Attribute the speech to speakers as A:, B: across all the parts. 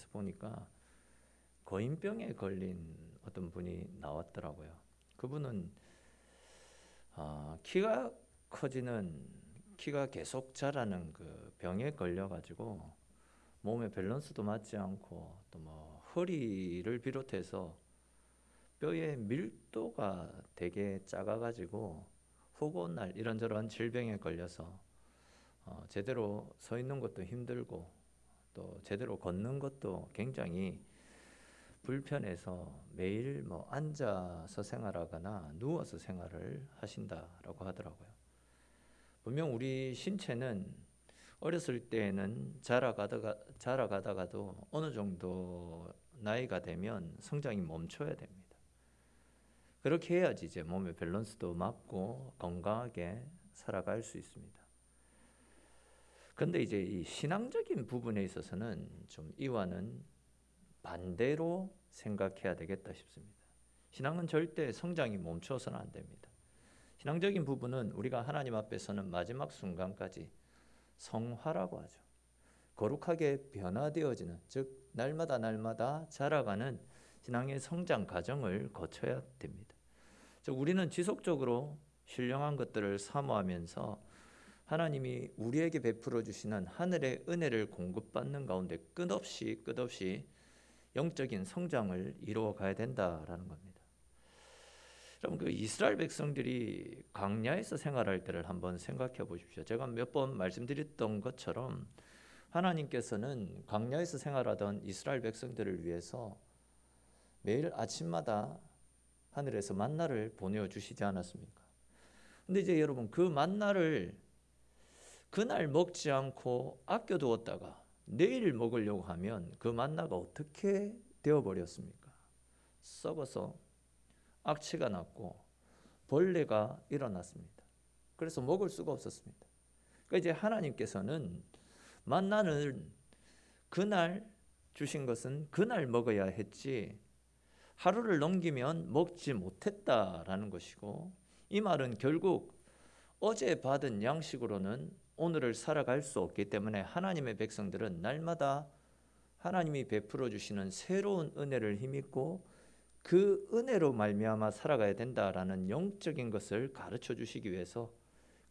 A: 그래서 보니까 거인병에 걸린 어떤 분이 나왔더라고요. 그분은 키가 커지는, 키가 계속 자라는 그 병에 걸려가지고 몸의 밸런스도 맞지 않고 또 뭐 허리를 비롯해서 뼈의 밀도가 되게 작아가지고 호고날 이런저런 질병에 걸려서 제대로 서 있는 것도 힘들고 또 제대로 걷는 것도 굉장히 불편해서 매일 뭐 앉아서 생활하거나 누워서 생활을 하신다라고 하더라고요. 분명 우리 신체는 어렸을 때에는 자라가다가도 어느 정도 나이가 되면 성장이 멈춰야 됩니다. 그렇게 해야지 이제 몸의 밸런스도 맞고 건강하게 살아갈 수 있습니다. 그런데 이제 이 신앙적인 부분에 있어서는 좀 이와는 반대로 생각해야 되겠다 싶습니다. 신앙은 절대 성장이 멈춰서는 안 됩니다. 신앙적인 부분은 우리가 하나님 앞에서는 마지막 순간까지 성화라고 하죠. 거룩하게 변화되어지는, 즉 날마다 자라가는 신앙의 성장 과정을 거쳐야 됩니다. 즉 우리는 지속적으로 신령한 것들을 사모하면서 하나님이 우리에게 베풀어 주시는 하늘의 은혜를 공급받는 가운데 끝없이 영적인 성장을 이루어 가야 된다라는 겁니다. 여러분, 그 이스라엘 백성들이 광야에서 생활할 때를 한번 생각해 보십시오. 제가 몇 번 말씀드렸던 것처럼 하나님께서는 광야에서 생활하던 이스라엘 백성들을 위해서 매일 아침마다 하늘에서 만나를 보내주시지 않았습니까? 근데 이제 여러분, 그 만나를 그날 먹지 않고 아껴두었다가 내일 먹으려고 하면 그 만나가 어떻게 되어버렸습니까? 썩어서 악취가 났고 벌레가 일어났습니다. 그래서 먹을 수가 없었습니다. 그러니까 이제 하나님께서는 만나는 그날 주신 것은 그날 먹어야 했지 하루를 넘기면 먹지 못했다라는 것이고, 이 말은 결국 어제 받은 양식으로는 오늘을 살아갈 수 없기 때문에 하나님의 백성들은 날마다 하나님이 베풀어 주시는 새로운 은혜를 힘입고 그 은혜로 말미암아 살아가야 된다라는 영적인 것을 가르쳐 주시기 위해서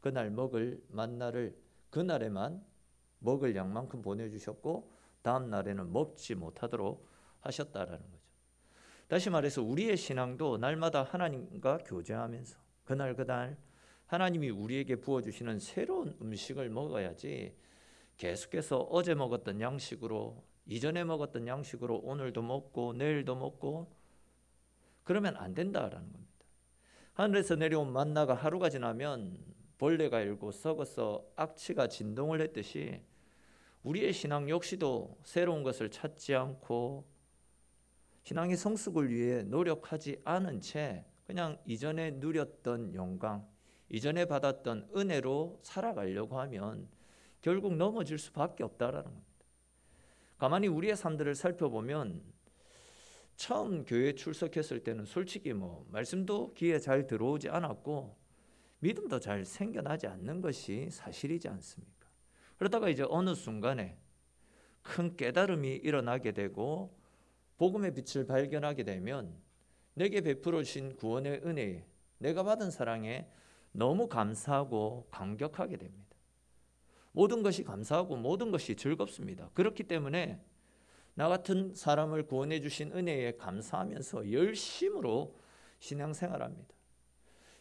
A: 그날 먹을 만나를 그날에만 먹을 양만큼 보내주셨고 다음 날에는 먹지 못하도록 하셨다라는 거죠. 다시 말해서 우리의 신앙도 날마다 하나님과 교제하면서 그날 하나님이 우리에게 부어주시는 새로운 음식을 먹어야지 계속해서 어제 먹었던 양식으로, 이전에 먹었던 양식으로 오늘도 먹고 내일도 먹고 그러면 안 된다라는 겁니다. 하늘에서 내려온 만나가 하루가 지나면 벌레가 일고 썩어서 악취가 진동을 했듯이 우리의 신앙 역시도 새로운 것을 찾지 않고 신앙의 성숙을 위해 노력하지 않은 채 그냥 이전에 누렸던 영광, 이전에 받았던 은혜로 살아가려고 하면 결국 넘어질 수밖에 없다라는 겁니다. 가만히 우리의 삶들을 살펴보면 처음 교회에 출석했을 때는 솔직히 뭐 말씀도 귀에 잘 들어오지 않았고 믿음도 잘 생겨나지 않는 것이 사실이지 않습니까? 그러다가 이제 어느 순간에 큰 깨달음이 일어나게 되고 복음의 빛을 발견하게 되면 내게 베풀어 주신 구원의 은혜에, 내가 받은 사랑에 너무 감사하고 감격하게 됩니다. 모든 것이 감사하고 모든 것이 즐겁습니다. 그렇기 때문에 나 같은 사람을 구원해 주신 은혜에 감사하면서 열심으로 신앙생활합니다.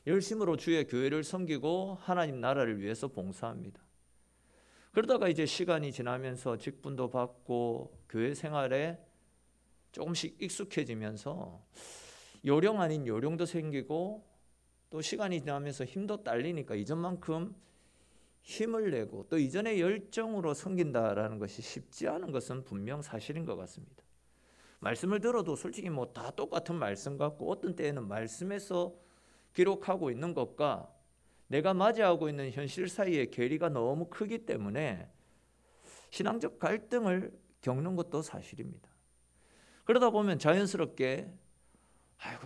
A: 열심으로 주의 교회를 섬기고 하나님 나라를 위해서 봉사합니다. 그러다가 이제 시간이 지나면서 직분도 받고 교회 생활에 조금씩 익숙해지면서 요령 아닌 요령도 생기고 또 시간이 지나면서 힘도 딸리니까 이전만큼 힘을 내고 또 이전의 열정으로 섬긴다라는 것이 쉽지 않은 것은 분명 사실인 것 같습니다. 말씀을 들어도 솔직히 뭐 다 똑같은 말씀 같고 어떤 때에는 말씀에서 기록하고 있는 것과 내가 맞이하고 있는 현실 사이의 괴리가 너무 크기 때문에 신앙적 갈등을 겪는 것도 사실입니다. 그러다 보면 자연스럽게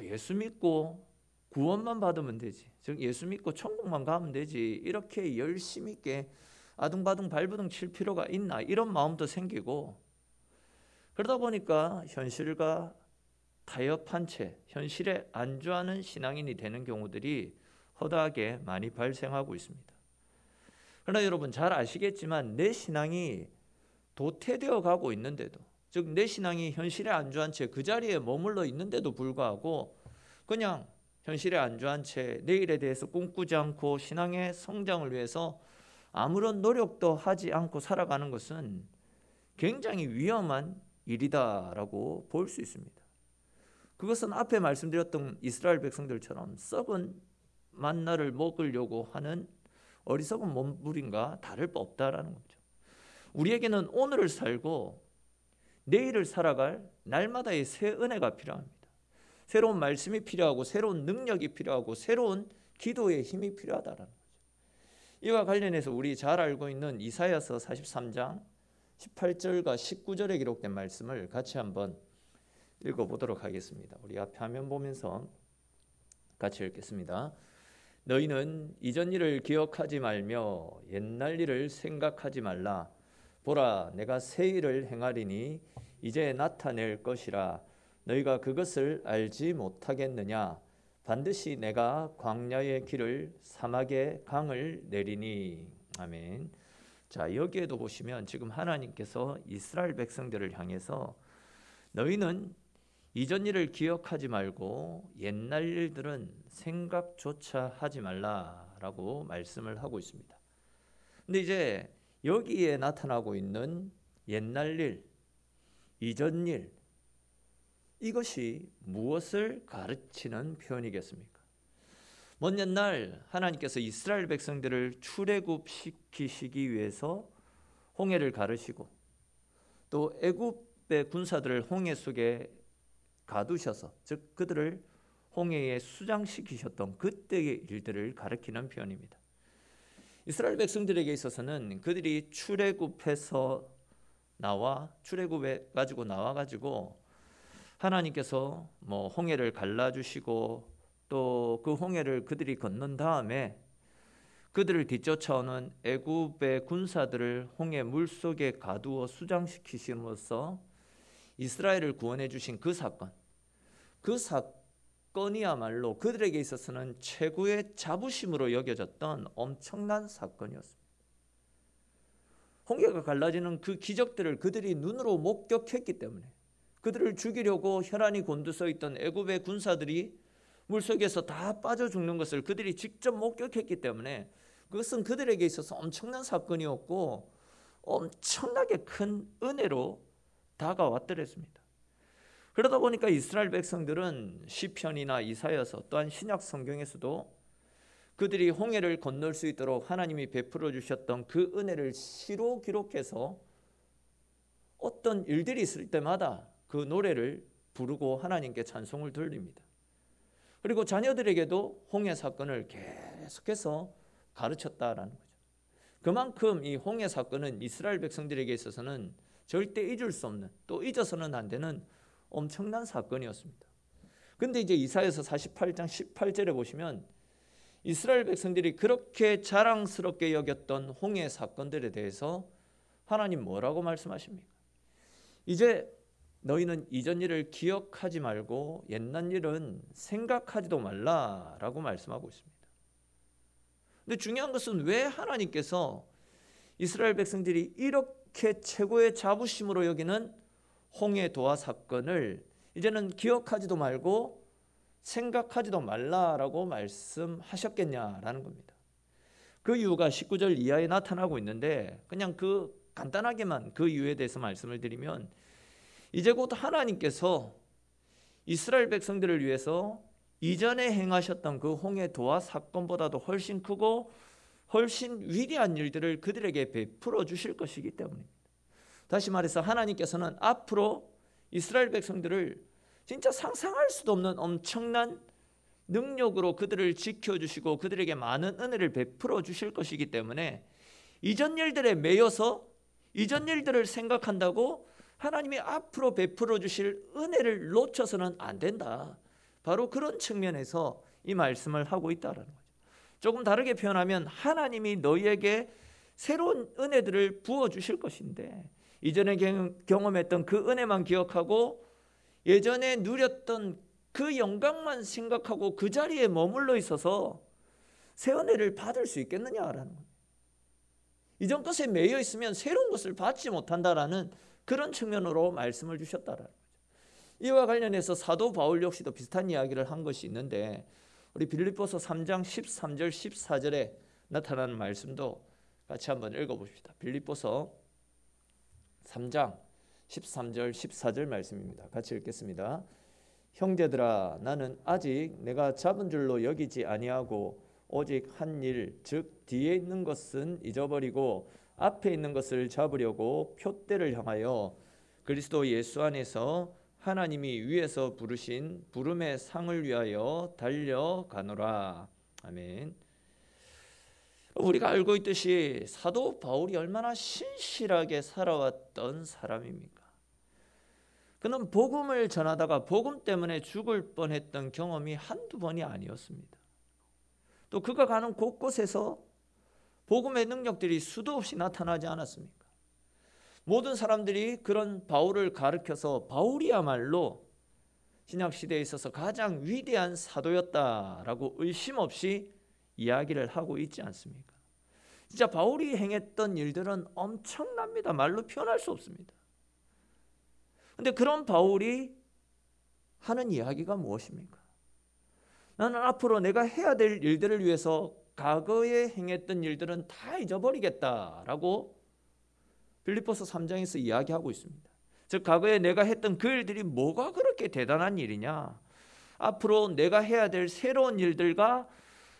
A: 예수 믿고 구원만 받으면 되지, 즉 예수 믿고 천국만 가면 되지, 이렇게 열심히 있게 아둥바둥 발버둥 칠 필요가 있나, 이런 마음도 생기고, 그러다 보니까 현실과 타협한 채 현실에 안주하는 신앙인이 되는 경우들이 허다하게 많이 발생하고 있습니다. 그러나 여러분 잘 아시겠지만 내 신앙이 도태되어 가고 있는데도, 즉 내 신앙이 현실에 안주한 채 그 자리에 머물러 있는데도 불구하고 그냥 현실에 안주한 채 내일에 대해서 꿈꾸지 않고 신앙의 성장을 위해서 아무런 노력도 하지 않고 살아가는 것은 굉장히 위험한 일이다라고 볼 수 있습니다. 그것은 앞에 말씀드렸던 이스라엘 백성들처럼 썩은 만나를 먹으려고 하는 어리석은 몸부림과 다를 바 없다라는 거죠. 우리에게는 오늘을 살고 내일을 살아갈 날마다의 새 은혜가 필요합니다. 새로운 말씀이 필요하고 새로운 능력이 필요하고 새로운 기도의 힘이 필요하다라는 거죠. 이와 관련해서 우리 잘 알고 있는 이사야서 43장 18절과 19절에 기록된 말씀을 같이 한번 읽어보도록 하겠습니다. 우리 앞에 화면 보면서 같이 읽겠습니다. 너희는 이전 일을 기억하지 말며 옛날 일을 생각하지 말라. 보라, 내가 새 일을 행하리니 이제 나타낼 것이라. 너희가 그것을 알지 못하겠느냐? 반드시 내가 광야의 길을 사막의 강을 내리니. 아멘. 자, 여기에도 보시면 지금 하나님께서 이스라엘 백성들을 향해서 너희는 이전 일을 기억하지 말고 옛날 일들은 생각조차 하지 말라라고 말씀을 하고 있습니다. 근데 이제 여기에 나타나고 있는 옛날 일, 이전 일, 이것이 무엇을 가르치는 표현이겠습니까? 먼 옛날 하나님께서 이스라엘 백성들을 출애굽시키시기 위해서 홍해를 가르시고 또 애굽의 군사들을 홍해 속에 가두셔서, 즉 그들을 홍해에 수장시키셨던 그때의 일들을 가리키는 표현입니다. 이스라엘 백성들에게 있어서는 그들이 출애굽해서 출애굽해 가지고 나와 가지고 하나님께서 홍해를 갈라주시고 또 그 홍해를 그들이 건넌 다음에 그들을 뒤쫓아오는 애굽의 군사들을 홍해 물속에 가두어 수장시키심으로써 이스라엘을 구원해 주신 그 사건이야말로 그들에게 있어서는 최고의 자부심으로 여겨졌던 엄청난 사건이었습니다. 홍해가 갈라지는 그 기적들을 그들이 눈으로 목격했기 때문에, 그들을 죽이려고 혈안이 곤두서 있던 애굽의 군사들이 물속에서 다 빠져 죽는 것을 그들이 직접 목격했기 때문에 그것은 그들에게 있어서 엄청난 사건이었고 엄청나게 큰 은혜로 다가왔더랬습니다. 그러다 보니까 이스라엘 백성들은 시편이나 이사야서 또한 신약 성경에서도 그들이 홍해를 건널 수 있도록 하나님이 베풀어 주셨던 그 은혜를 시로 기록해서 어떤 일들이 있을 때마다 그 노래를 부르고 하나님께 찬송을 돌립니다. 그리고 자녀들에게도 홍해 사건을 계속해서 가르쳤다라는 거죠. 그만큼 이 홍해 사건은 이스라엘 백성들에게 있어서는 절대 잊을 수 없는, 또 잊어서는 안 되는 엄청난 사건이었습니다. 근데 이제 이사야서 48장 18절에 보시면 이스라엘 백성들이 그렇게 자랑스럽게 여겼던 홍해 사건들에 대해서 하나님 뭐라고 말씀하십니까? 이제 너희는 이전 일을 기억하지 말고 옛날 일은 생각하지도 말라라고 말씀하고 있습니다. 근데 중요한 것은 왜 하나님께서 이스라엘 백성들이 이렇게 최고의 자부심으로 여기는 홍해 도하 사건을 이제는 기억하지도 말고 생각하지도 말라라고 말씀하셨겠냐라는 겁니다. 그 이유가 19절 이하에 나타나고 있는데 그냥 간단하게만 그 이유에 대해서 말씀을 드리면, 이제 곧 하나님께서 이스라엘 백성들을 위해서 이전에 행하셨던 그 홍해 도하 사건보다도 훨씬 크고 훨씬 위대한 일들을 그들에게 베풀어 주실 것이기 때문입니다. 다시 말해서 하나님께서는 앞으로 이스라엘 백성들을 진짜 상상할 수도 없는 엄청난 능력으로 그들을 지켜주시고 그들에게 많은 은혜를 베풀어 주실 것이기 때문에 이전 일들에 매여서 이전 일들을 생각한다고 하나님이 앞으로 베풀어 주실 은혜를 놓쳐서는 안 된다. 바로 그런 측면에서 이 말씀을 하고 있다는 거죠. 조금 다르게 표현하면 하나님이 너희에게 새로운 은혜들을 부어주실 것인데 이전에 경험했던 그 은혜만 기억하고 예전에 누렸던 그 영광만 생각하고 그 자리에 머물러 있어서 새 은혜를 받을 수 있겠느냐라는 겁니다. 이전 것에 매여 있으면 새로운 것을 받지 못한다라는 그런 측면으로 말씀을 주셨다라는 거죠. 이와 관련해서 사도 바울 역시도 비슷한 이야기를 한 것이 있는데 우리 빌립보서 3장 13절 14절에 나타나는 말씀도 같이 한번 읽어봅시다. 빌립보서 3장 13절 14절 말씀입니다. 같이 읽겠습니다. 형제들아 나는 아직 내가 잡은 줄로 여기지 아니하고 오직 한 일 즉 뒤에 있는 것은 잊어버리고 앞에 있는 것을 잡으려고 표대를 향하여 그리스도 예수 안에서 하나님이 위에서 부르신 부름의 상을 위하여 달려가노라. 아멘. 우리가 알고 있듯이 사도 바울이 얼마나 신실하게 살아왔던 사람입니까? 그는 복음을 전하다가 복음 때문에 죽을 뻔했던 경험이 한두 번이 아니었습니다. 또 그가 가는 곳곳에서 복음의 능력들이 수도 없이 나타나지 않았습니까? 모든 사람들이 그런 바울을 가르쳐서 바울이야말로 신약시대에 있어서 가장 위대한 사도였다라고 의심 없이 이야기를 하고 있지 않습니까? 진짜 바울이 행했던 일들은 엄청납니다. 말로 표현할 수 없습니다. 그런데 그런 바울이 하는 이야기가 무엇입니까? 나는 앞으로 내가 해야 될 일들을 위해서 과거에 행했던 일들은 다 잊어버리겠다라고 빌립보서 3장에서 이야기하고 있습니다. 즉 과거에 내가 했던 그 일들이 뭐가 그렇게 대단한 일이냐? 앞으로 내가 해야 될 새로운 일들과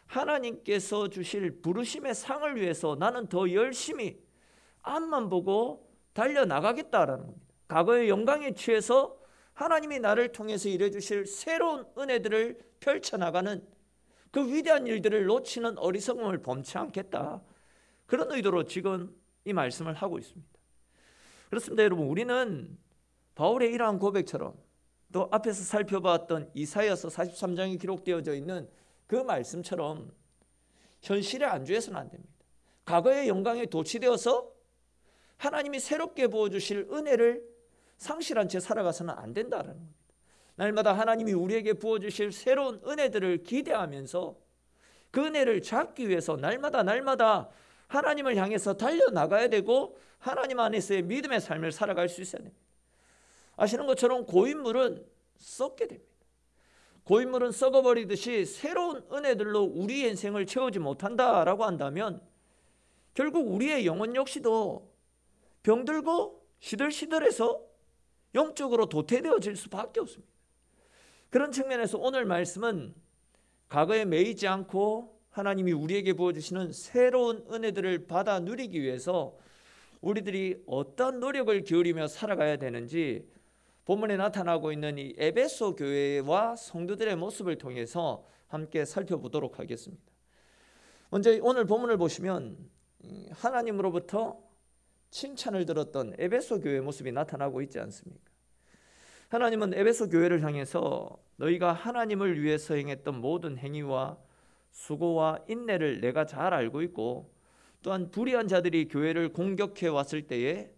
A: 하나님께서 주실 부르심의 상을 위해서 나는 더 열심히 앞만 보고 달려나가겠다라는 겁니다. 과거의 영광에 취해서 하나님이 나를 통해서 일해주실 새로운 은혜들을 펼쳐나가는 그 위대한 일들을 놓치는 어리석음을 범치 않겠다. 그런 의도로 지금 이 말씀을 하고 있습니다. 그렇습니다. 여러분, 우리는 바울의 이러한 고백처럼 또 앞에서 살펴봤던 이사야서 43장에 기록되어져 있는 그 말씀처럼 현실에 안주해서는 안 됩니다. 과거의 영광에 도취되어서 하나님이 새롭게 부어주실 은혜를 상실한 채 살아가서는 안 된다는 겁니다. 날마다 하나님이 우리에게 부어주실 새로운 은혜들을 기대하면서 그 은혜를 잡기 위해서 날마다 하나님을 향해서 달려나가야 되고 하나님 안에서의 믿음의 삶을 살아갈 수 있어야 됩니다. 아시는 것처럼 고인물은 썩게 됩니다. 고인물은 썩어버리듯이 새로운 은혜들로 우리의 인생을 채우지 못한다라고 한다면 결국 우리의 영혼 역시도 병들고 시들시들해서 영적으로 도태되어질 수밖에 없습니다. 그런 측면에서 오늘 말씀은 과거에 매이지 않고 하나님이 우리에게 부어주시는 새로운 은혜들을 받아 누리기 위해서 우리들이 어떤 노력을 기울이며 살아가야 되는지 본문에 나타나고 있는 이 에베소 교회와 성도들의 모습을 통해서 함께 살펴보도록 하겠습니다. 먼저 오늘 본문을 보시면 하나님으로부터 칭찬을 들었던 에베소 교회의 모습이 나타나고 있지 않습니까? 하나님은 에베소 교회를 향해서 너희가 하나님을 위해서 행했던 모든 행위와 수고와 인내를 내가 잘 알고 있고 또한 불의한 자들이 교회를 공격해 왔을 때에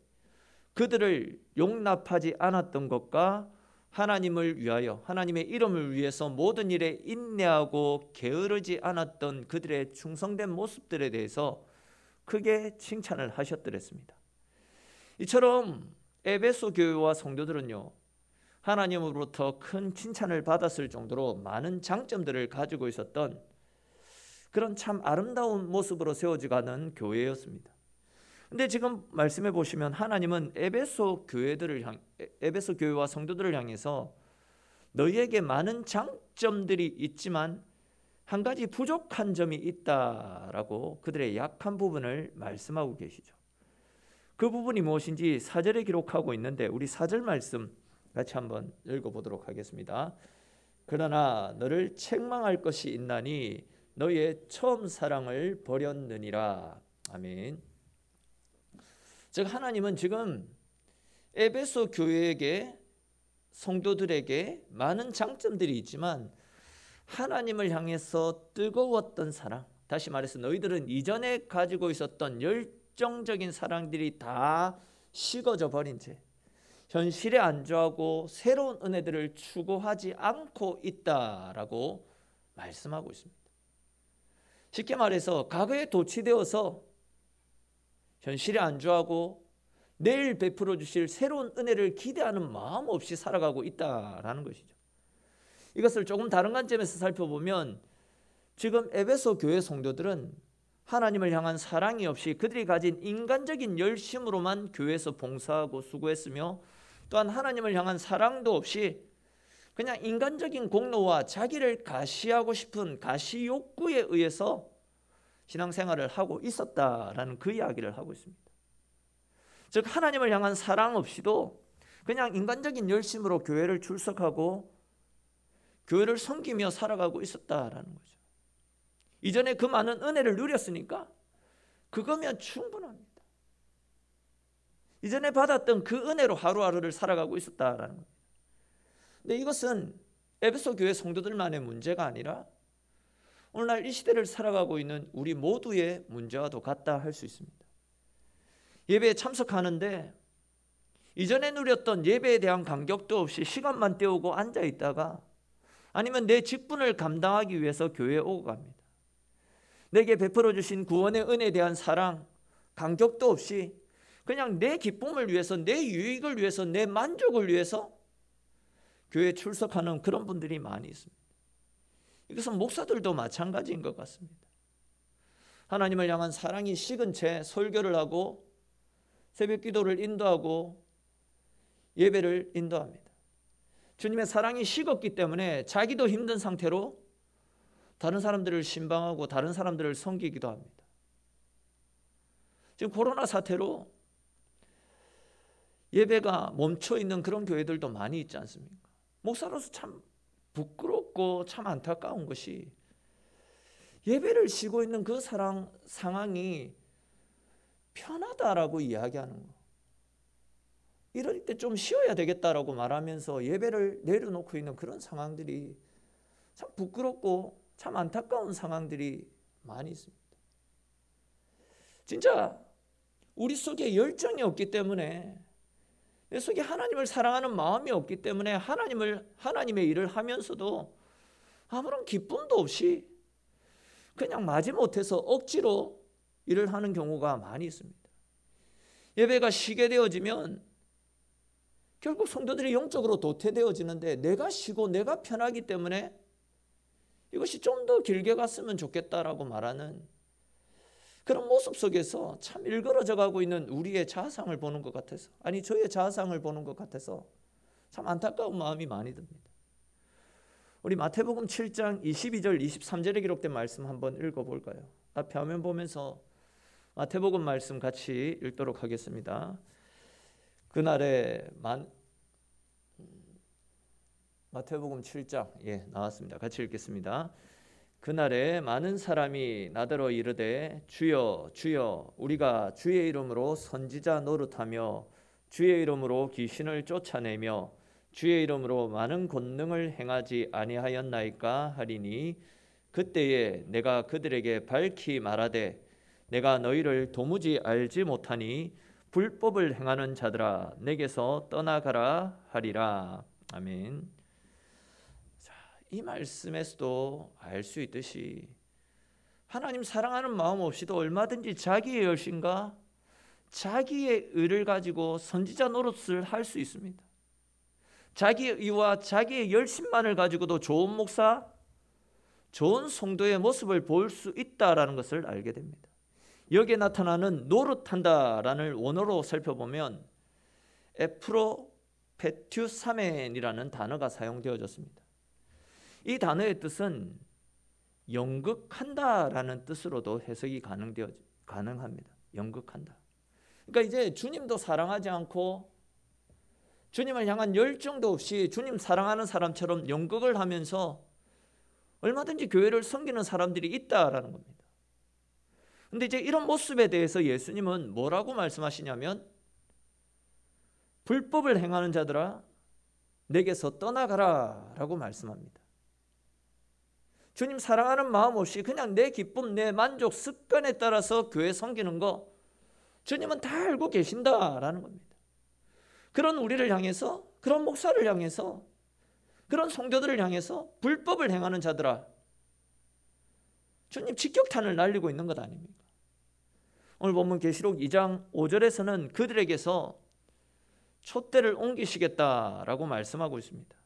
A: 그들을 용납하지 않았던 것과 하나님을 위하여 하나님의 이름을 위해서 모든 일에 인내하고 게으르지 않았던 그들의 충성된 모습들에 대해서 크게 칭찬을 하셨더랬습니다. 이처럼 에베소 교회와 성도들은요, 하나님으로부터 큰 칭찬을 받았을 정도로 많은 장점들을 가지고 있었던 그런 참 아름다운 모습으로 세워져가는 교회였습니다. 근데 지금 말씀해 보시면 하나님은 에베소 교회와 성도들을 향해서 너희에게 많은 장점들이 있지만 한 가지 부족한 점이 있다라고 그들의 약한 부분을 말씀하고 계시죠. 그 부분이 무엇인지 4절에 기록하고 있는데 우리 4절 말씀 같이 한번 읽어보도록 하겠습니다. 그러나 너를 책망할 것이 있나니 너희의 처음 사랑을 버렸느니라. 아멘. 즉 하나님은 지금 에베소 교회에게 성도들에게 많은 장점들이 있지만 하나님을 향해서 뜨거웠던 사랑, 다시 말해서 너희들은 이전에 가지고 있었던 열정적인 사랑들이 다 식어져 버린 채 현실에 안주하고 새로운 은혜들을 추구하지 않고 있다라고 말씀하고 있습니다. 쉽게 말해서 과거에 도취되어서 현실에 안주하고 내일 베풀어 주실 새로운 은혜를 기대하는 마음 없이 살아가고 있다라는 것이죠. 이것을 조금 다른 관점에서 살펴보면 지금 에베소 교회 성도들은 하나님을 향한 사랑이 없이 그들이 가진 인간적인 열심으로만 교회에서 봉사하고 수고했으며, 또한 하나님을 향한 사랑도 없이 그냥 인간적인 공로와 자기를 가시하고 싶은 가시 욕구에 의해서 신앙생활을 하고 있었다라는 그 이야기를 하고 있습니다. 즉 하나님을 향한 사랑 없이도 그냥 인간적인 열심으로 교회를 출석하고 교회를 섬기며 살아가고 있었다라는 거죠. 이전에 그 많은 은혜를 누렸으니까 그거면 충분합니다. 이전에 받았던 그 은혜로 하루하루를 살아가고 있었다라는 겁니다. 근데 이것은 에베소 교회 성도들만의 문제가 아니라 오늘날 이 시대를 살아가고 있는 우리 모두의 문제와도 같다 할 수 있습니다. 예배에 참석하는데 이전에 누렸던 예배에 대한 감격도 없이 시간만 때우고 앉아 있다가, 아니면 내 직분을 감당하기 위해서 교회에 오고 갑니다. 내게 베풀어 주신 구원의 은혜에 대한 사랑, 감격도 없이 그냥 내 기쁨을 위해서, 내 유익을 위해서, 내 만족을 위해서 교회에 출석하는 그런 분들이 많이 있습니다. 이것은 목사들도 마찬가지인 것 같습니다. 하나님을 향한 사랑이 식은 채 설교를 하고 새벽 기도를 인도하고 예배를 인도합니다. 주님의 사랑이 식었기 때문에 자기도 힘든 상태로 다른 사람들을 신방하고 다른 사람들을 섬기기도 합니다. 지금 코로나 사태로 예배가 멈춰 있는 그런 교회들도 많이 있지 않습니까? 목사로서 참 부끄럽고 참 안타까운 것이, 예배를 쉬고 있는 그 상황이 편하다라고 이야기하는 거, 이럴 때 좀 쉬어야 되겠다라고 말하면서 예배를 내려놓고 있는 그런 상황들이 참 부끄럽고 참 안타까운 상황들이 많이 있습니다. 진짜 우리 속에 열정이 없기 때문에, 내 속에 하나님을 사랑하는 마음이 없기 때문에 하나님의 일을 하면서도 아무런 기쁨도 없이 그냥 마지못해서 억지로 일을 하는 경우가 많이 있습니다. 예배가 쉬게 되어지면 결국 성도들이 영적으로 도태되어지는데, 내가 쉬고 내가 편하기 때문에 이것이 좀 더 길게 갔으면 좋겠다라고 말하는 그런 모습 속에서 참 일그러져 가고 있는 우리의 자아상을 보는 것 같아서, 아니 저의 자아상을 보는 것 같아서 참 안타까운 마음이 많이 듭니다. 우리 마태복음 7장 22절 23절에 기록된 말씀 한번 읽어볼까요? 앞에 화면 보면서 마태복음 말씀 같이 읽도록 하겠습니다. 그날에 마태복음 7장 나왔습니다. 같이 읽겠습니다. 그날에 많은 사람이 나더러 이르되 주여 주여 우리가 주의 이름으로 선지자 노릇하며 주의 이름으로 귀신을 쫓아내며 주의 이름으로 많은 권능을 행하지 아니하였나이까 하리니, 그때에 내가 그들에게 밝히 말하되 내가 너희를 도무지 알지 못하니 불법을 행하는 자들아 내게서 떠나가라 하리라. 아멘. 이 말씀에서도 알 수 있듯이 하나님 사랑하는 마음 없이도 얼마든지 자기의 열심과 자기의 의를 가지고 선지자 노릇을 할 수 있습니다. 자기의 의와 자기의 열심만을 가지고도 좋은 목사, 좋은 성도의 모습을 볼 수 있다라는 것을 알게 됩니다. 여기에 나타나는 노릇한다라는 원어로 살펴보면 에프로페튜사멘이라는 단어가 사용되어졌습니다. 이 단어의 뜻은 연극한다라는 뜻으로도 해석이 가능합니다. 연극한다. 그러니까 이제 주님도 사랑하지 않고 주님을 향한 열정도 없이 주님 사랑하는 사람처럼 연극을 하면서 얼마든지 교회를 섬기는 사람들이 있다라는 겁니다. 그런데 이제 이런 모습에 대해서 예수님은 뭐라고 말씀하시냐면, 불법을 행하는 자들아 내게서 떠나가라 라고 말씀합니다. 주님 사랑하는 마음 없이 그냥 내 기쁨, 내 만족, 습관에 따라서 교회 섬기는 거 주님은 다 알고 계신다라는 겁니다. 그런 우리를 향해서, 그런 목사를 향해서, 그런 성도들을 향해서 불법을 행하는 자들아, 주님 직격탄을 날리고 있는 것 아닙니까? 오늘 본문 계시록 2장 5절에서는 그들에게서 촛대를 옮기시겠다라고 말씀하고 있습니다.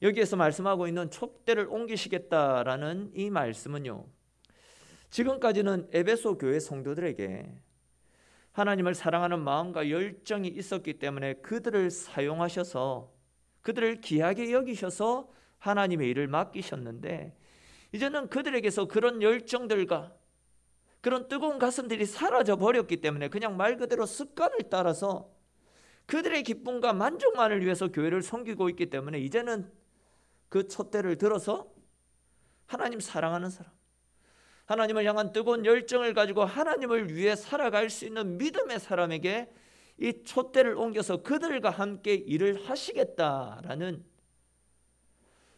A: 여기에서 말씀하고 있는 촛대를 옮기시겠다라는 이 말씀은요, 지금까지는 에베소 교회 성도들에게 하나님을 사랑하는 마음과 열정이 있었기 때문에 그들을 사용하셔서, 그들을 귀하게 여기셔서 하나님의 일을 맡기셨는데, 이제는 그들에게서 그런 열정들과 그런 뜨거운 가슴들이 사라져 버렸기 때문에 그냥 말 그대로 습관을 따라서 그들의 기쁨과 만족만을 위해서 교회를 섬기고 있기 때문에, 이제는 그 촛대를 들어서 하나님 사랑하는 사람, 하나님을 향한 뜨거운 열정을 가지고 하나님을 위해 살아갈 수 있는 믿음의 사람에게 이 촛대를 옮겨서 그들과 함께 일을 하시겠다라는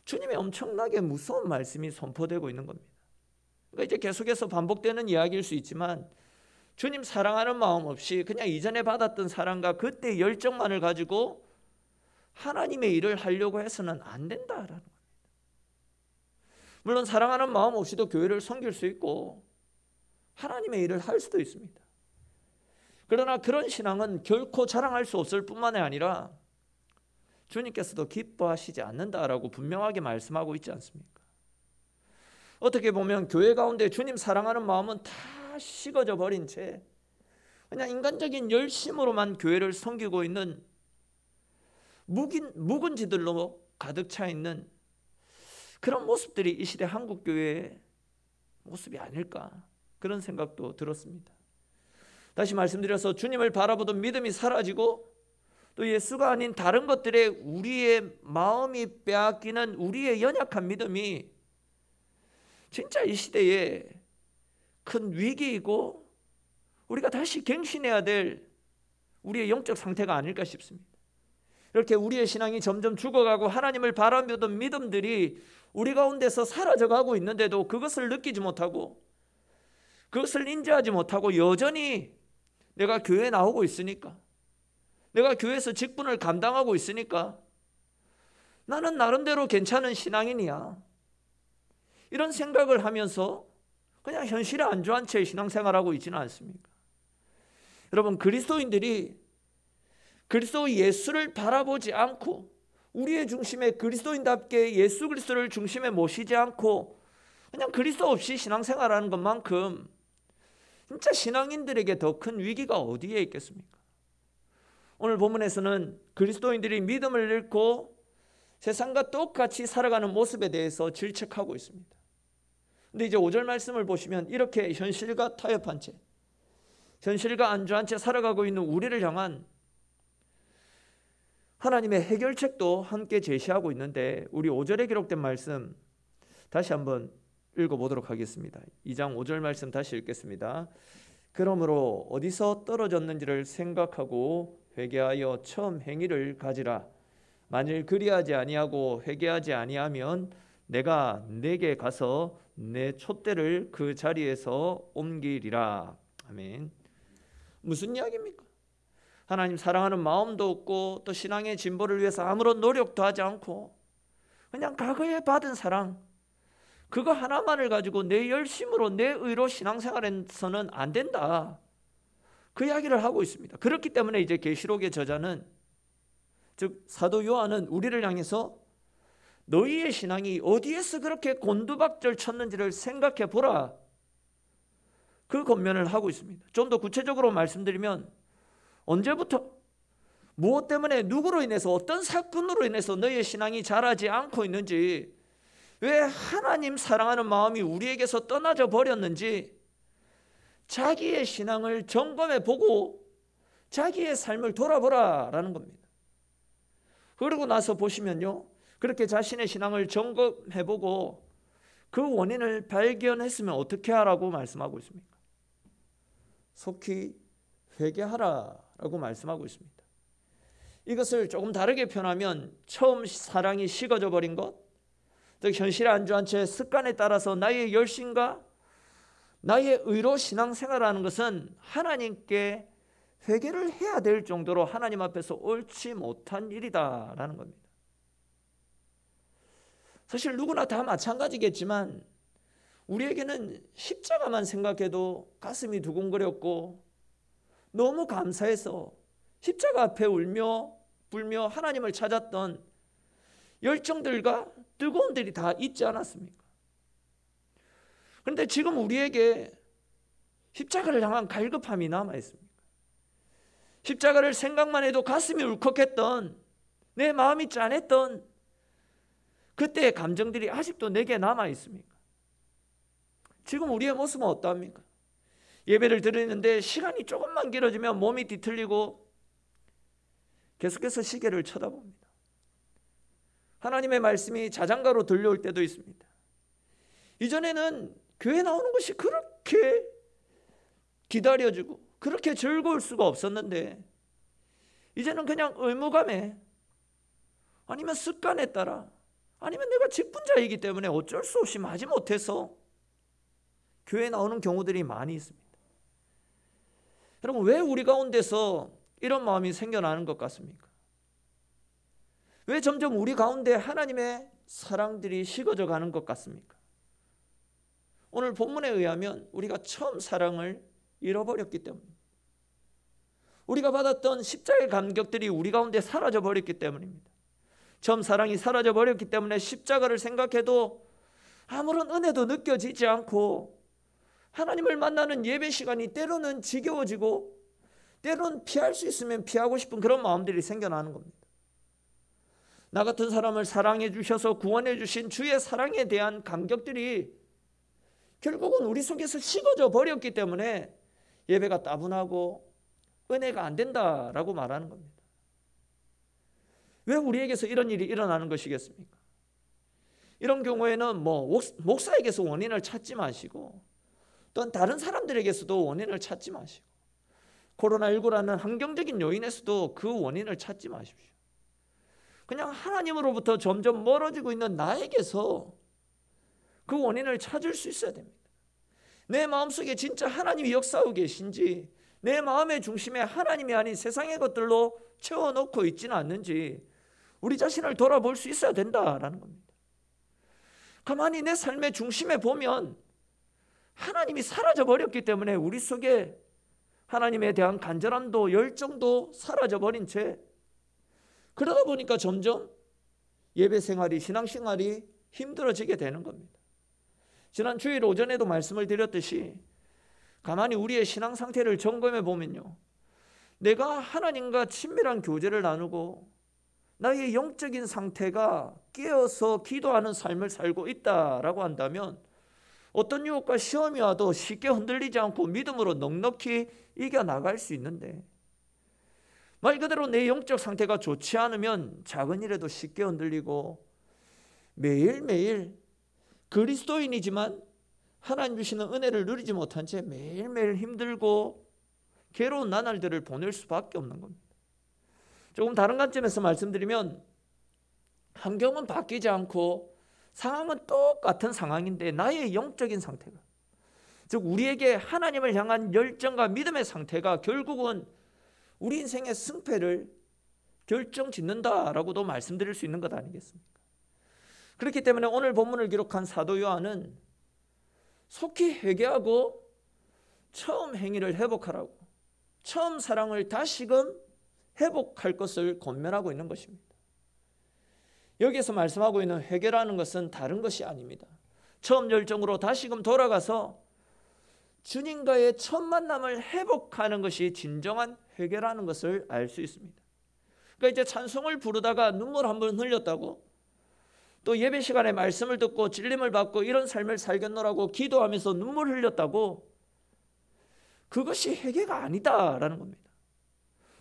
A: 주님의 엄청나게 무서운 말씀이 선포되고 있는 겁니다. 그러니까 이제 계속해서 반복되는 이야기일 수 있지만, 주님 사랑하는 마음 없이 그냥 이전에 받았던 사랑과 그때의 열정만을 가지고 하나님의 일을 하려고 해서는 안 된다라는 겁니다. 물론 사랑하는 마음 없이도 교회를 섬길 수 있고 하나님의 일을 할 수도 있습니다. 그러나 그런 신앙은 결코 자랑할 수 없을 뿐만 아니라 주님께서도 기뻐하시지 않는다라고 분명하게 말씀하고 있지 않습니까? 어떻게 보면 교회 가운데 주님 사랑하는 마음은 다 식어져 버린 채 그냥 인간적인 열심으로만 교회를 섬기고 있는 묵은지들로 가득 차 있는 그런 모습들이 이 시대 한국교회의 모습이 아닐까, 그런 생각도 들었습니다. 다시 말씀드려서 주님을 바라보던 믿음이 사라지고 또 예수가 아닌 다른 것들에 우리의 마음이 빼앗기는 우리의 연약한 믿음이 진짜 이 시대에 큰 위기이고 우리가 다시 갱신해야 될 우리의 영적 상태가 아닐까 싶습니다. 이렇게 우리의 신앙이 점점 죽어가고 하나님을 바라보던 믿음들이 우리 가운데서 사라져가고 있는데도 그것을 느끼지 못하고 그것을 인지하지 못하고 여전히 내가 교회에 나오고 있으니까, 내가 교회에서 직분을 감당하고 있으니까 나는 나름대로 괜찮은 신앙인이야, 이런 생각을 하면서 그냥 현실에 안주한 채 신앙생활하고 있지는 않습니까? 여러분, 그리스도인들이 그리스도 예수를 바라보지 않고 우리의 중심에 그리스도인답게 예수 그리스도를 중심에 모시지 않고 그냥 그리스도 없이 신앙생활하는 것만큼 진짜 신앙인들에게 더 큰 위기가 어디에 있겠습니까? 오늘 본문에서는 그리스도인들이 믿음을 잃고 세상과 똑같이 살아가는 모습에 대해서 질책하고 있습니다. 근데 이제 5절 말씀을 보시면 이렇게 현실과 타협한 채, 현실과 안주한 채 살아가고 있는 우리를 향한 하나님의 해결책도 함께 제시하고 있는데, 우리 5절에 기록된 말씀 다시 한번 읽어보도록 하겠습니다. 2장 5절 말씀 다시 읽겠습니다. 그러므로 어디서 떨어졌는지를 생각하고 회개하여 처음 행위를 가지라. 만일 그리하지 아니하고 회개하지 아니하면 내가 내게 가서 내 촛대를 그 자리에서 옮기리라. 아멘. 무슨 이야기입니까? 하나님 사랑하는 마음도 없고 또 신앙의 진보를 위해서 아무런 노력도 하지 않고 그냥 과거에 받은 사랑, 그거 하나만을 가지고 내 열심으로 내 의로 신앙생활에서는 안 된다, 그 이야기를 하고 있습니다. 그렇기 때문에 이제 계시록의 저자는, 즉 사도 요한은 우리를 향해서 너희의 신앙이 어디에서 그렇게 곤두박질 쳤는지를 생각해 보라, 그 권면을 하고 있습니다. 좀 더 구체적으로 말씀드리면, 언제부터 무엇 때문에 누구로 인해서 어떤 사건으로 인해서 너희의 신앙이 자라지 않고 있는지, 왜 하나님 사랑하는 마음이 우리에게서 떠나져 버렸는지 자기의 신앙을 점검해 보고 자기의 삶을 돌아보라라는 겁니다. 그러고 나서 보시면요, 그렇게 자신의 신앙을 점검해 보고 그 원인을 발견했으면 어떻게 하라고 말씀하고 있습니까? 속히 회개하라라고 말씀하고 있습니다. 이것을 조금 다르게 표현하면, 처음 사랑이 식어져 버린 것, 즉 현실에 안주한 채 습관에 따라서 나의 열심과 나의 의로 신앙생활하는 것은 하나님께 회개를 해야 될 정도로 하나님 앞에서 옳지 못한 일이다라는 겁니다. 사실 누구나 다 마찬가지겠지만 우리에게는 십자가만 생각해도 가슴이 두근거렸고 너무 감사해서 십자가 앞에 울며 불며 하나님을 찾았던 열정들과 뜨거움들이 다 있지 않았습니까? 그런데 지금 우리에게 십자가를 향한 갈급함이 남아 있습니까? 십자가를 생각만 해도 가슴이 울컥했던, 내 마음이 짠했던 그때의 감정들이 아직도 내게 남아 있습니까? 지금 우리의 모습은 어떠합니까? 예배를 드리는데 시간이 조금만 길어지면 몸이 뒤틀리고 계속해서 시계를 쳐다봅니다. 하나님의 말씀이 자장가로 들려올 때도 있습니다. 이전에는 교회 나오는 것이 그렇게 기다려지고 그렇게 즐거울 수가 없었는데 이제는 그냥 의무감에 아니면 습관에 따라 아니면 내가 직분자이기 때문에 어쩔 수 없이 마지못해서 교회에 나오는 경우들이 많이 있습니다. 여러분, 왜 우리 가운데서 이런 마음이 생겨나는 것 같습니까? 왜 점점 우리 가운데 하나님의 사랑들이 식어져 가는 것 같습니까? 오늘 본문에 의하면 우리가 처음 사랑을 잃어버렸기 때문입니다. 우리가 받았던 십자가의 감격들이 우리 가운데 사라져 버렸기 때문입니다. 처음 사랑이 사라져 버렸기 때문에 십자가를 생각해도 아무런 은혜도 느껴지지 않고 하나님을 만나는 예배 시간이 때로는 지겨워지고 때로는 피할 수 있으면 피하고 싶은 그런 마음들이 생겨나는 겁니다. 나 같은 사람을 사랑해 주셔서 구원해 주신 주의 사랑에 대한 감격들이 결국은 우리 속에서 식어져 버렸기 때문에 예배가 따분하고 은혜가 안 된다라고 말하는 겁니다. 왜 우리에게서 이런 일이 일어나는 것이겠습니까? 이런 경우에는 목사에게서 원인을 찾지 마시고 또한 다른 사람들에게서도 원인을 찾지 마시고 코로나19라는 환경적인 요인에서도 그 원인을 찾지 마십시오. 그냥 하나님으로부터 점점 멀어지고 있는 나에게서 그 원인을 찾을 수 있어야 됩니다. 내 마음속에 진짜 하나님이 역사하고 계신지, 내 마음의 중심에 하나님이 아닌 세상의 것들로 채워놓고 있지는 않는지 우리 자신을 돌아볼 수 있어야 된다라는 겁니다. 가만히 내 삶의 중심에 보면 하나님이 사라져버렸기 때문에 우리 속에 하나님에 대한 간절함도 열정도 사라져버린 채 그러다 보니까 점점 예배 생활이, 신앙 생활이 힘들어지게 되는 겁니다. 지난 주일 오전에도 말씀을 드렸듯이 가만히 우리의 신앙 상태를 점검해 보면요, 내가 하나님과 친밀한 교제를 나누고 나의 영적인 상태가 깨어서 기도하는 삶을 살고 있다라고 한다면 어떤 유혹과 시험이 와도 쉽게 흔들리지 않고 믿음으로 넉넉히 이겨나갈 수 있는데, 말 그대로 내 영적 상태가 좋지 않으면 작은 일에도 쉽게 흔들리고 매일매일 그리스도인이지만 하나님 주시는 은혜를 누리지 못한 채 매일매일 힘들고 괴로운 나날들을 보낼 수밖에 없는 겁니다. 조금 다른 관점에서 말씀드리면 환경은 바뀌지 않고 상황은 똑같은 상황인데 나의 영적인 상태가, 즉 우리에게 하나님을 향한 열정과 믿음의 상태가 결국은 우리 인생의 승패를 결정짓는다라고도 말씀드릴 수 있는 것 아니겠습니까? 그렇기 때문에 오늘 본문을 기록한 사도 요한은 속히 회개하고 처음 행위를 회복하라고, 처음 사랑을 다시금 회복할 것을 권면하고 있는 것입니다. 여기에서 말씀하고 있는 회개라는 것은 다른 것이 아닙니다. 처음 열정으로 다시금 돌아가서 주님과의 첫 만남을 회복하는 것이 진정한 회개라는 것을 알 수 있습니다. 그러니까 이제 찬송을 부르다가 눈물 한 번 흘렸다고, 또 예배 시간에 말씀을 듣고 찔림을 받고 이런 삶을 살겠노라고 기도하면서 눈물 흘렸다고 그것이 회개가 아니다라는 겁니다.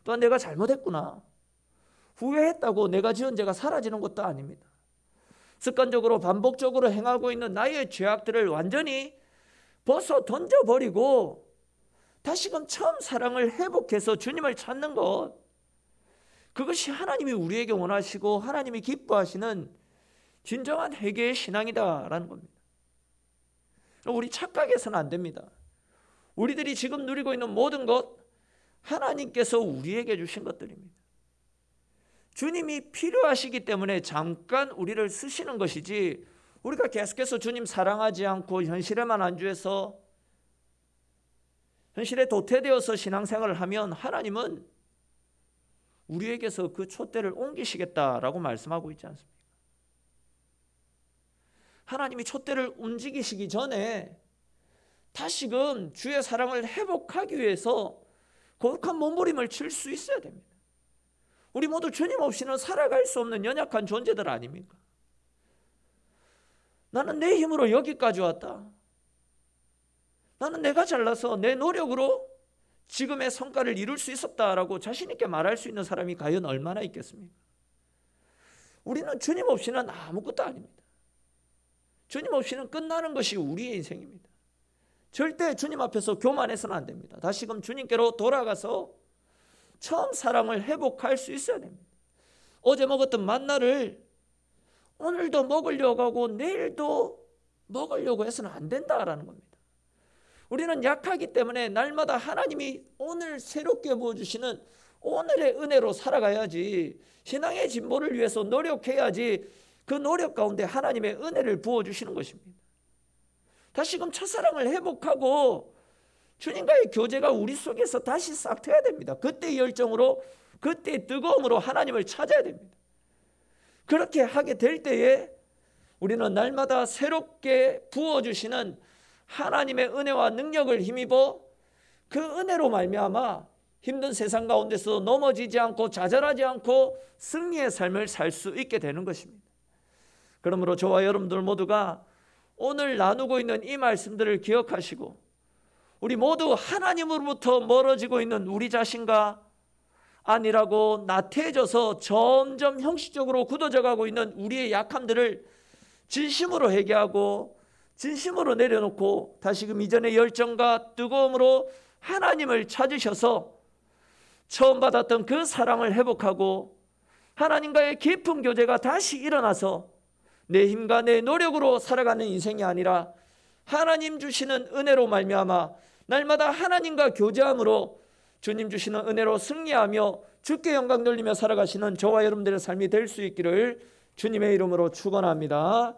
A: 또한 내가 잘못했구나, 후회했다고 내가 지은 죄가 사라지는 것도 아닙니다. 습관적으로 반복적으로 행하고 있는 나의 죄악들을 완전히 벗어 던져버리고 다시금 처음 사랑을 회복해서 주님을 찾는 것, 그것이 하나님이 우리에게 원하시고 하나님이 기뻐하시는 진정한 회개의 신앙이다라는 겁니다. 우리 착각해서는 안 됩니다. 우리들이 지금 누리고 있는 모든 것, 하나님께서 우리에게 주신 것들입니다. 주님이 필요하시기 때문에 잠깐 우리를 쓰시는 것이지, 우리가 계속해서 주님 사랑하지 않고 현실에만 안주해서 현실에 도태되어서 신앙생활을 하면 하나님은 우리에게서 그 촛대를 옮기시겠다라고 말씀하고 있지 않습니까? 하나님이 촛대를 움직이시기 전에 다시금 주의 사랑을 회복하기 위해서 거룩한 몸부림을 칠 수 있어야 됩니다. 우리 모두 주님 없이는 살아갈 수 없는 연약한 존재들 아닙니까? 나는 내 힘으로 여기까지 왔다. 나는 내가 잘나서 내 노력으로 지금의 성과를 이룰 수 있었다라고 자신 있게 말할 수 있는 사람이 과연 얼마나 있겠습니까? 우리는 주님 없이는 아무것도 아닙니다. 주님 없이는 끝나는 것이 우리의 인생입니다. 절대 주님 앞에서 교만해서는 안 됩니다. 다시금 주님께로 돌아가서 처음 사랑을 회복할 수 있어야 됩니다. 어제 먹었던 만나를 오늘도 먹으려고 하고 내일도 먹으려고 해서는 안 된다라는 겁니다. 우리는 약하기 때문에 날마다 하나님이 오늘 새롭게 부어주시는 오늘의 은혜로 살아가야지, 신앙의 진보를 위해서 노력해야지 그 노력 가운데 하나님의 은혜를 부어주시는 것입니다. 다시금 첫사랑을 회복하고 주님과의 교제가 우리 속에서 다시 싹 트여야 됩니다. 그때의 열정으로, 그때의 뜨거움으로 하나님을 찾아야 됩니다. 그렇게 하게 될 때에 우리는 날마다 새롭게 부어주시는 하나님의 은혜와 능력을 힘입어 그 은혜로 말미암아 힘든 세상 가운데서 넘어지지 않고 좌절하지 않고 승리의 삶을 살 수 있게 되는 것입니다. 그러므로 저와 여러분들 모두가 오늘 나누고 있는 이 말씀들을 기억하시고, 우리 모두 하나님으로부터 멀어지고 있는 우리 자신과 아니라고 나태해져서 점점 형식적으로 굳어져 가고 있는 우리의 약함들을 진심으로 회개하고 진심으로 내려놓고 다시금 이전의 열정과 뜨거움으로 하나님을 찾으셔서 처음 받았던 그 사랑을 회복하고 하나님과의 깊은 교제가 다시 일어나서 내 힘과 내 노력으로 살아가는 인생이 아니라 하나님 주시는 은혜로 말미암아 날마다 하나님과 교제함으로 주님 주시는 은혜로 승리하며 주께 영광 돌리며 살아가시는 저와 여러분들의 삶이 될 수 있기를 주님의 이름으로 축원합니다.